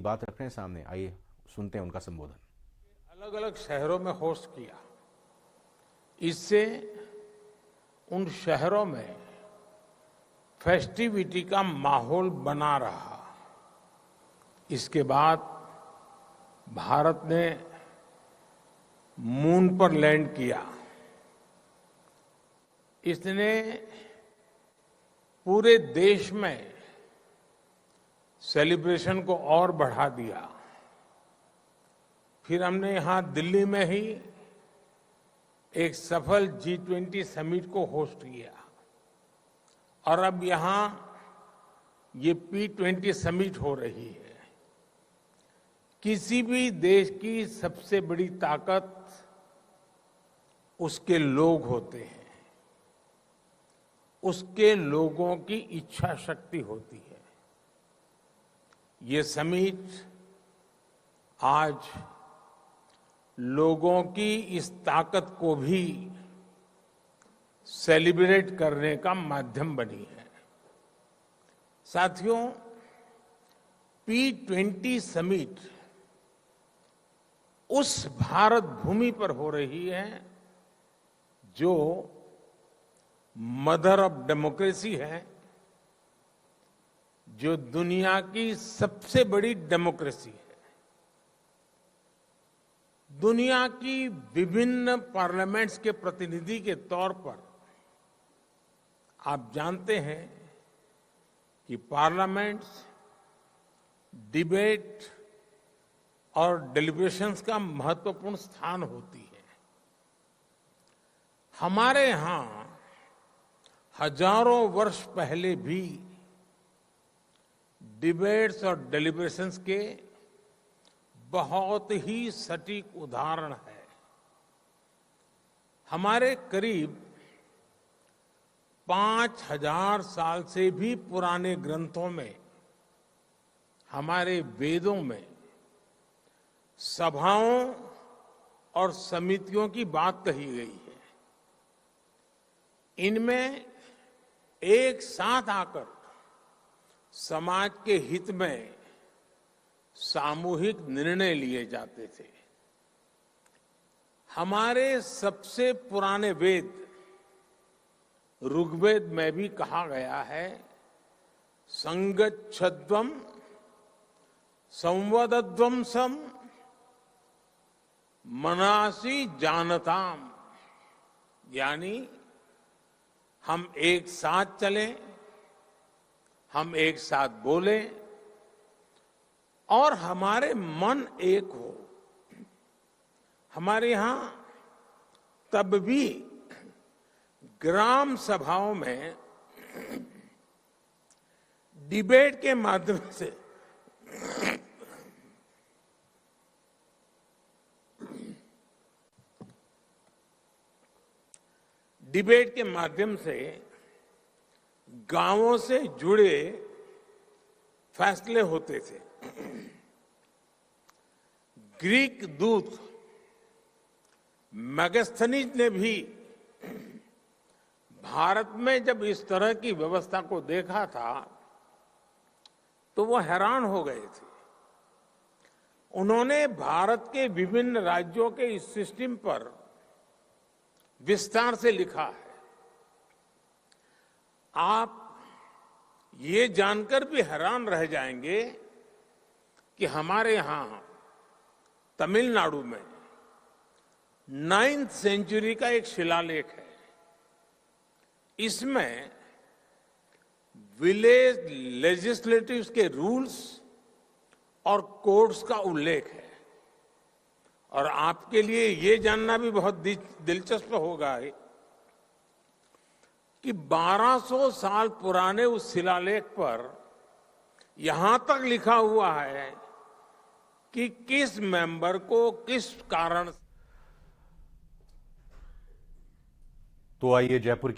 बात रख रहे हैं सामने, आइए सुनते हैं उनका संबोधन। अलग अलग शहरों में होस्ट किया। इससे उन शहरों में फेस्टिविटी का माहौल बना रहा। इसके बाद भारत ने मून पर लैंड किया। इसने पूरे देश में सेलिब्रेशन को और बढ़ा दिया। फिर हमने यहां दिल्ली में ही एक सफल G20 समिट को होस्ट किया और अब यहां ये P20 समिट हो रही है। किसी भी देश की सबसे बड़ी ताकत उसके लोग होते हैं, उसके लोगों की इच्छा शक्ति होती है। ये समिट आज लोगों की इस ताकत को भी सेलिब्रेट करने का माध्यम बनी है। साथियों, P20 समिट उस भारत भूमि पर हो रही है जो मदर ऑफ डेमोक्रेसी है, जो दुनिया की सबसे बड़ी डेमोक्रेसी है। दुनिया की विभिन्न पार्लियामेंट्स के प्रतिनिधि के तौर पर आप जानते हैं कि पार्लियामेंट्स डिबेट और डेलिब्रेशंस का महत्वपूर्ण स्थान होती है। हमारे यहां हजारों वर्ष पहले भी डिबेट्स और डेलिब्रेशंस के बहुत ही सटीक उदाहरण है। हमारे करीब 5000 साल से भी पुराने ग्रंथों में, हमारे वेदों में सभाओं और समितियों की बात कही गई है। इनमें एक साथ आकर समाज के हित में सामूहिक निर्णय लिए जाते थे। हमारे सबसे पुराने वेद ऋग्वेद में भी कहा गया है, संगच्छध्वम संवदध्वम सम मनासी जानताम, यानी हम एक साथ चलें, हम एक साथ बोलें और हमारे मन एक हो। हमारे यहां तब भी ग्राम सभाओं में डिबेट के माध्यम से गांवों से जुड़े फैसले होते थे। ग्रीक दूत मैगस्थनीज ने भी भारत में जब इस तरह की व्यवस्था को देखा था तो वो हैरान हो गए थे। उन्होंने भारत के विभिन्न राज्यों के इस सिस्टम पर विस्तार से लिखा है। आप ये जानकर भी हैरान रह जाएंगे कि हमारे यहां तमिलनाडु में 9th सेंचुरी का एक शिलालेख है। इसमें विलेज लेजिस्लेटिव्स के रूल्स और कोड्स का उल्लेख है। और आपके लिए ये जानना भी बहुत दिलचस्प होगा कि 1200 साल पुराने उस शिलालेख पर यहां तक लिखा हुआ है कि किस मेंबर को किस कारण। तो आइए जयपुर